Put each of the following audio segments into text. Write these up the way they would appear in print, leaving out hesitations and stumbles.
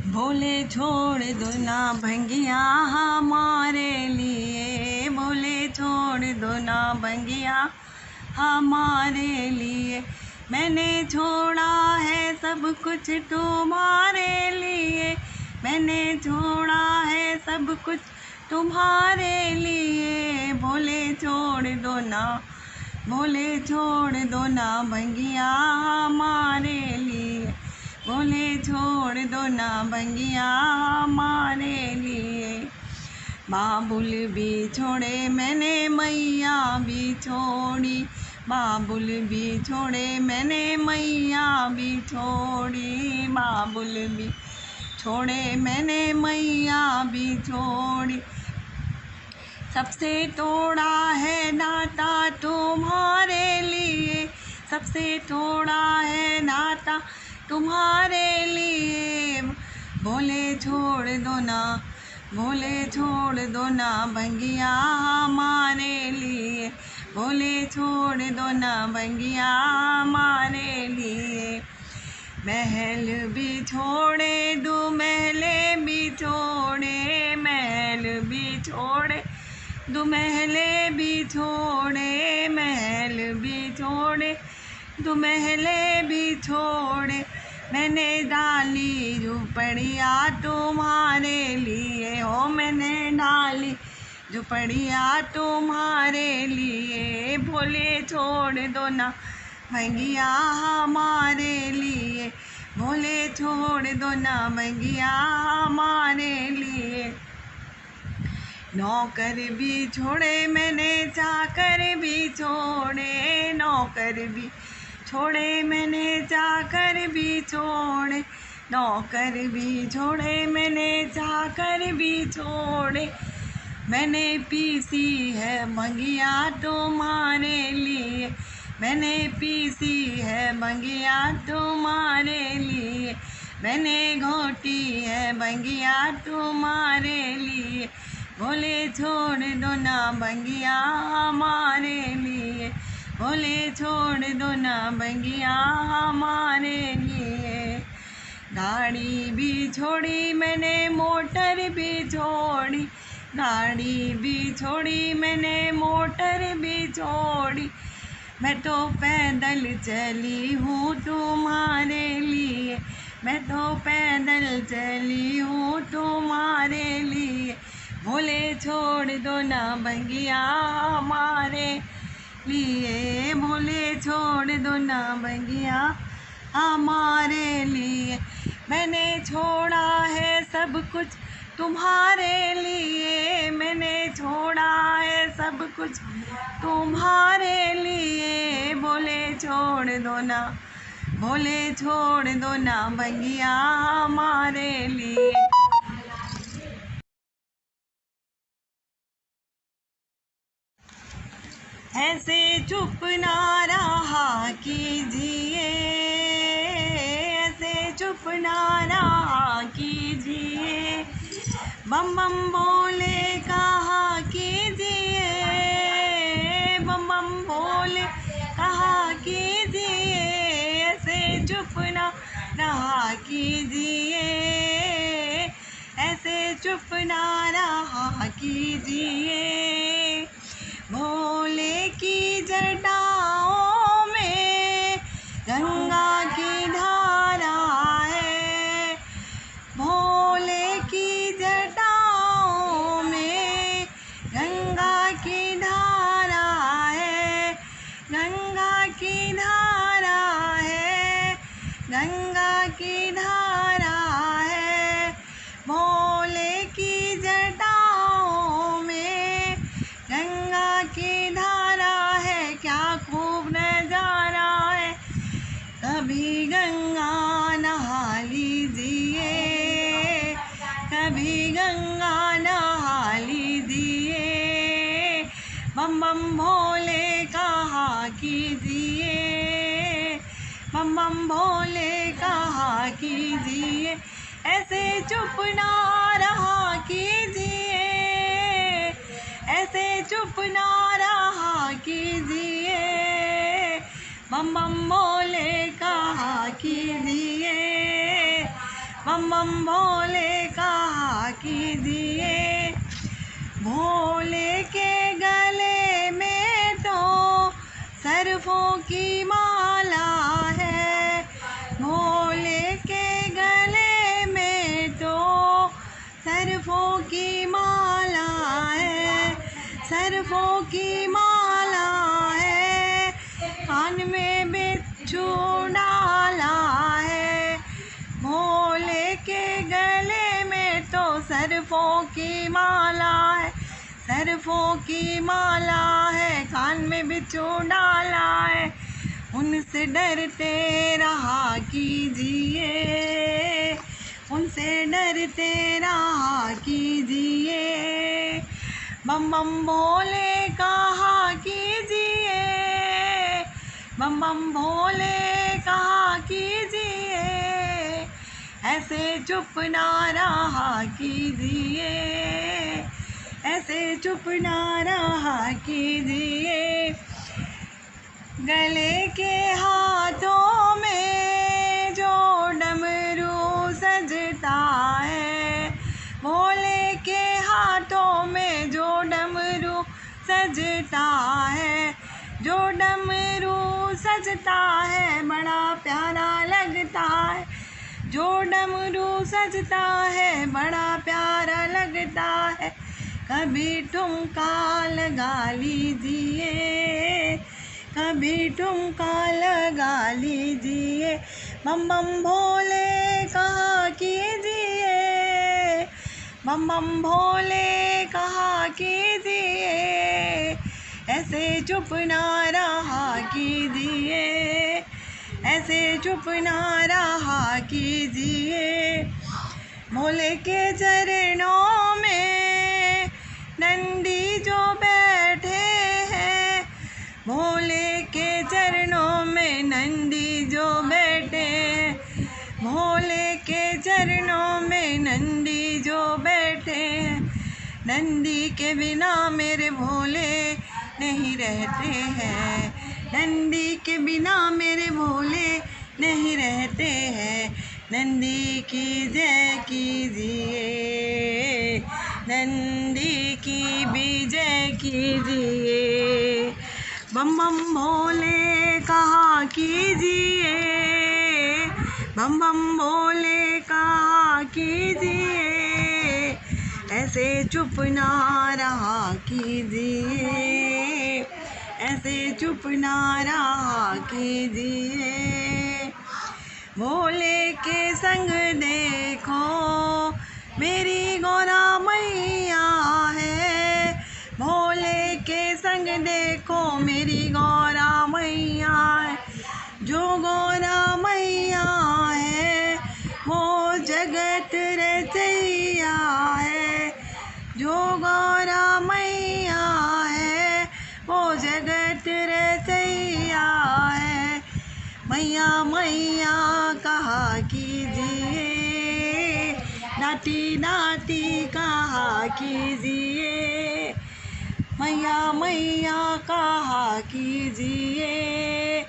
भोले छोड़ दो ना भंगिया हमारे लिए, भोले छोड़ दो ना भंगिया हमारे लिए। मैंने छोड़ा है सब कुछ तुम्हारे लिए, मैंने छोड़ा है सब कुछ तुम्हारे लिए। भोले छोड़ दो ना, भोले छोड़ दो ना भंगिया हमारे लिए, भोले छोड़ दो ना भंगिया हमारे लिए। बाबुल भी छोड़े मैंने मैया भी छोड़ी, बाबुल भी छोड़े मैंने मैया भी छोड़ी, बाबुल भी छोड़े मैंने मैया भी छोड़ी। सबसे तोड़ा है नाता तुम्हारे लिए, सबसे तोड़ा है नाता तुम्हारे लिए। भोले छोड़ दो ना, भोले छोड़ दो ना भंगिया हमारे लिए, भोले छोड़ दो ना भंगिया हमारे लिए। महल भी छोड़े दो महले भी छोड़े, महल भी छोड़े दो महले भी छोड़े, महल भी छोड़े दो महले भी छोड़े। मैंने डाली झुपड़िया तुम्हारे लिए, हो मैंने डाली झुपड़िया तुम्हारे लिए। भोले छोड़ दो ना भंगिया हमारे लिए, भोले छोड़ दो ना भंगिया हमारे लिए। नौकर भी छोड़े मैंने चाकर भी छोड़े, नौकर भी छोड़े मैंने चाकर भी छोड़े, नौकर भी छोड़े मैंने चाकर भी छोड़े। मैंने पीसी है भंगिया तुम्हारे लिए, मैंने पीसी है भंगिया तुम्हारे लिए, मैंने घोटी है भंगिया तुम्हारे लिए। भोले छोड़ दो ना भंगिया हमारे लिए, भोले छोड़ दो ना भंगिया हमारे लिए। गाड़ी भी छोड़ी मैंने मोटर भी छोड़ी, गाड़ी भी छोड़ी मैंने मोटर भी छोड़ी। मैं तो पैदल चली हूँ तुम्हारे लिए, मैं तो पैदल चली हूँ तुम्हारे लिए। भोले छोड़ दो ना भंगिया हमारे लिए, भोले छोड़ दो ना भंगिया हमारे लिए। मैंने छोड़ा है सब कुछ तुम्हारे लिए, मैंने छोड़ा है सब कुछ तुम्हारे लिए। भोले छोड़ दो ना, भोले छोड़ दो ना भंगिया हमारे लिए। ऐसे चुप ना रहा कीजिए, ऐसे चुप ना रहा कीजिए। बम बम बोले कहा कीजिए, बम बम बोले कहा कीजिए। ऐसे चुप ना रहा कीजिए, ऐसे चुप ना रहा कीजिए। भोले की जटाओं में गंगा की धारा है, भोले की जटाओं में गंगा की धारा है, गंगा की धारा है, गंगा की धारा है। भोले की जटाओं में गंगा की धारा है, क्या खूब नजारा है। कभी गंगा नहा लीजिए, कभी गंगा नहा लीजिए। बम बम भोले कहा कीजिए, बम बम भोले कहा कीजिए। ऐसे चुप ना रहा कीजिए, ऐसे चुप ना रहा कीजिए। बम बम भोले कहा कीजिए, बम बम भोले कहा कीजिए। भोले के गले में तो सरफों की माला है, भोले के गले में तो सरफों की माला है, सरफों की माला है। कान में बिच्छू डाला है, भोले के गले में तो सरफों की माला है, सरफों की माला है। कान में बिच्छू डाला है, उनसे डरते रहा कीजिए, उनसे डरते रहा कीजिए। बम बम भोले कहा कीजिए, बम बम भोले कहा कीजिए। ऐसे चुप ना रहा कीजिए, ऐसे चुप ना रहा कीजिए। गले के हाथों में जो डमरू सजता है, भोले के हाथों में जो डमरू सजता है, जो डमरू सजता है बड़ा प्यारा लगता है, जो डमरू सजता है बड़ा प्यारा लगता है। कभी ठुमका लगा लीजिए, कभी ठुमका लगा लीजिए। बम बम भोले कहा कीजिए, बम बम भोले कहा कीजिए। ऐसे चुप ना रहा कीजिए, ऐसे चुप ना रहा कीजिए। भोले के चरणों में नंदी जो बैठे हैं, भोले के चरणों में नंदी जो बैठे हैं, भोले के चरणों में नंदी जो बैठे हैं। नंदी के बिना मेरे भोले नहीं रहते हैं, नंदी के बिना मेरे भोले नहीं रहते हैं। नंदी की जय कीजिए, नंदी की भी जय कीजिए। बम बम भोले कहा कीजिए, बम बम भोले कहा कीजिए। ऐसे चुप ना रहा कीजिए, ऐसे चुप ना रहा कीजिए। भोले के संग देखो मेरी गौरा मैया है, भोले के संग देखो मेरी गौरा मैया है। जो गौरा मैया है वो जगत रचैया है, जो गौरा मैया है वो जगत रचैया है। मैया मैया कहा कीजिए, नाती नाती कहा कीजिए। मैया मैया कहा कीजिए,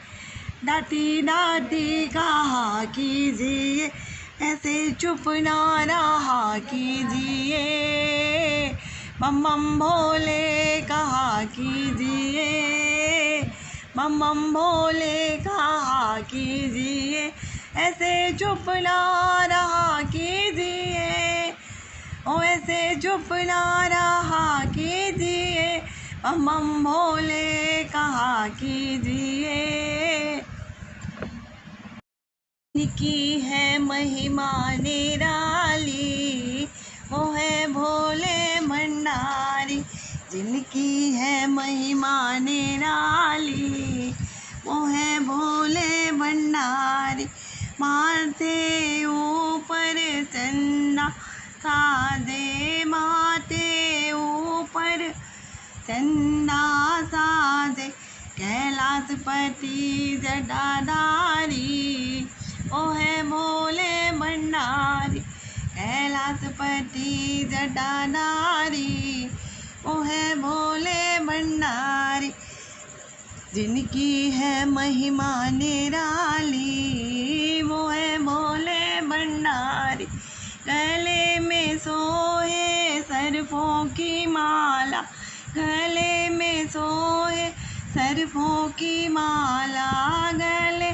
नाती नाती कहा कीजिए। ऐसे चुप ना रहा कीजिए, बम बम भोले कहा कीजिए, बम बम भोले कहा कीजिए। ऐसे चुप ना रहा कीजिए, ओ ऐसे चुप ना रहा कीजिए। बम बम भोले कहा कीजिए। की है महिमा निराली, वो है भोले भंडारी। जिनकी है महिमा निराली, वो है भोले भंडारी। माथे ऊपर चंदा सादे, माथे ऊपर चंदा सादे। कैलाशपति जटाधारी, ओ है भोले भंडारी। कैलाशपति जटाधारी, ओ है भोले भंडारी। जिनकी है महिमा निराली, वो है भोले भंडारी। गले में सोहे सरफों की माला, गले में सोहे सरफों की माला, गले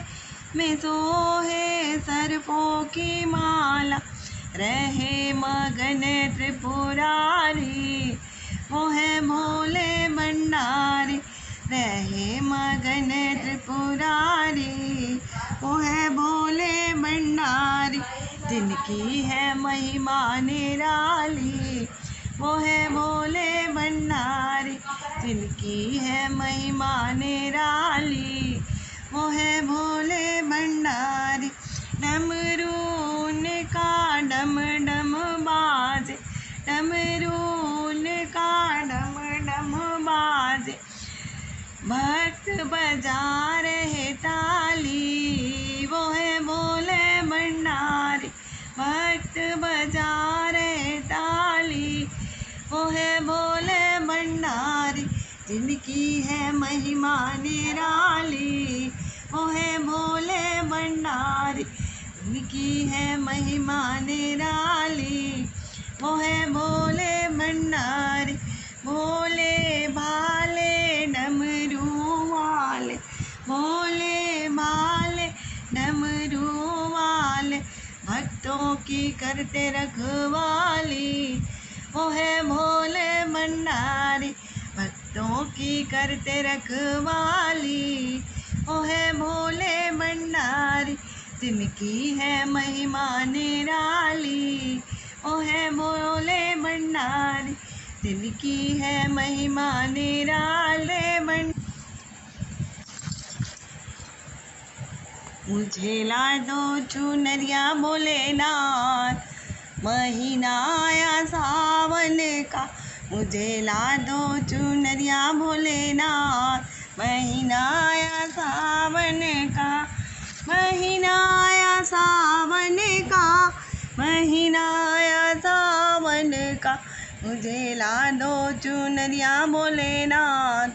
में सोहे सरफों की माला। रहे मगन त्रिपुरारी, वो है भोले भंडारी। रहे मगन त्रिपुरारी, वो है भोले भंडारी। जिनकी है महिमा निराली, वो है भोले भंडारी। जिनकी है महिमा निराली, वो है भोले भंडारी। डमरून का डम डम बाजे, डमरून का डम डम बाजे। भक्त बजा रहे ताली, वो है भोले भंडारी। भक्त बजा रहे ताली, वो है भोले भंडारी। जिनकी है महिमा निराली, वो है भोले भंडारी। जिनकी है महिमा निराली, वो है भोले भंडारी। भोले भाले डमरू वाले, भोले भाले डमरू वाले। भक्तों की करते रखवाली, वो है भोले भंडारी। भक्तों की करते रखवाली, वो है भोले भंडारी। जिनकी है महिमा निराली, वो है भोले भंडारी। जिनकी है महिमा निराले मुझे ला दो चुनरिया भोलेनाथ, महीना आया सावन का। मुझे ला दो चुनरिया भोलेनाथ, महीना आया सावन का। महीना आया सावन का, महीना आया सावन का। मुझे ला दो चुनरिया भोलेनाथ,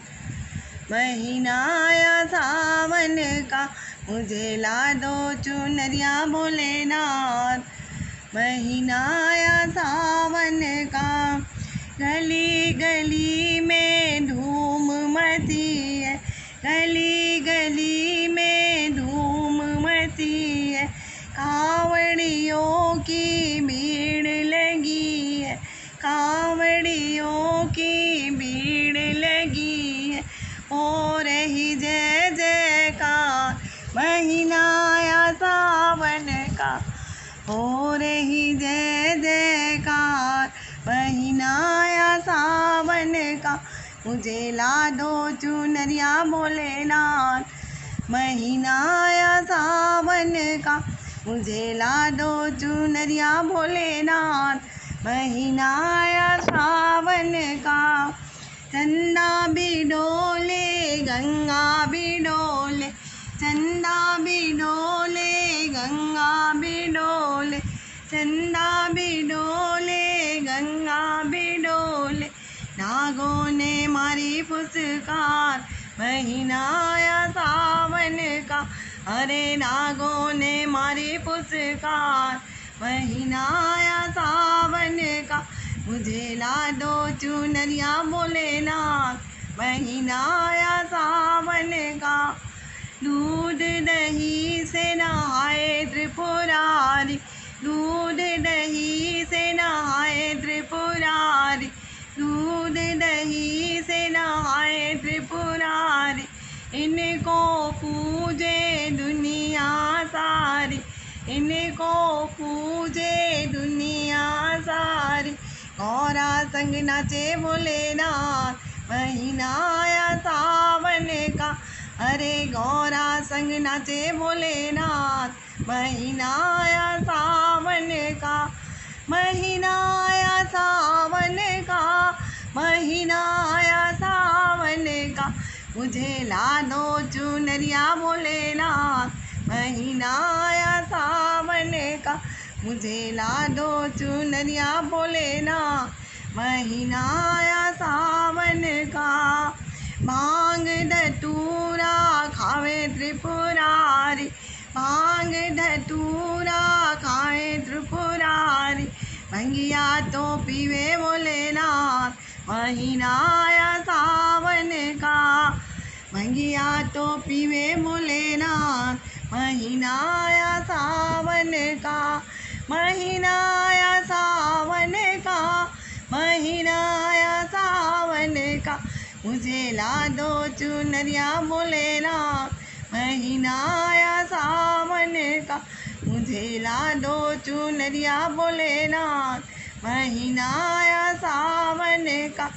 महीना आया सावन का। मुझे ला दो चुनरिया भोलेनाथ, महीना आया सावन का। गली गली में धूम मची है, गली गली में धूम मची है। कावड़ियों की भीड़ लगी है, कावड़ियों की भीड़ लगी है। हो रही जय जयकार, महीना आया सावन का। हो रही जय जयकार, महीना आया सावन का। मुझे ला दो चुनरिया भोलेनाथ, महीना आया सावन का। मुझे ला दो चुनरिया भोलेनाथ, महीना आया सावन का। चंदा भी डोले गंगा भी डोले, चंदा भी डोले गंगा भी डोले। चंदा भी डोले गंगा भी डोले। नागों ने मारी फुसकार, महीना आया सावन का। अरे नागों ने मारी फुसकार, महीना आया सावन का। मुझे ला दो चुनरिया भोलेनाथ, महीना आया सावन का। दूध दही से नहाए त्रिपुरारी, दूध दही से नहाए त्रिपुरारी। दूध दही से नहाए त्रिपुरारी। इनको पूजे दुनिया सारी, इनको पूजे दुनिया सारी। गौरा संग नाचे भोलेनाथ, महीना आया सावन का। अरे गौरा संग नाचे भोलेनाथ, महीना आया सावन का। महीना आया सावन का, महीना आया सावन का। मुझे ला दो चुनरिया भोलेनाथ, महीना आया सावन का। मुझे ला दो चुनरिया भोलेनाथ, महीना आया सावन का। भांग धतूरा खावे त्रिपुरारी, भांग धतूरा खाए त्रिपुरारी। भंगिया तो पीवे भोलेनाथ, महीना आया सावन का। भंगिया तो पीवे भोलेनाथ, महीना आया सावन का। महीना आया सावन का, महीना आया सावन का। मुझे ला दो चुनरिया भोलेनाथ, महीना आया सावन का। मुझे ला दो चुनरिया भोलेनाथ, महीना आया सावन का।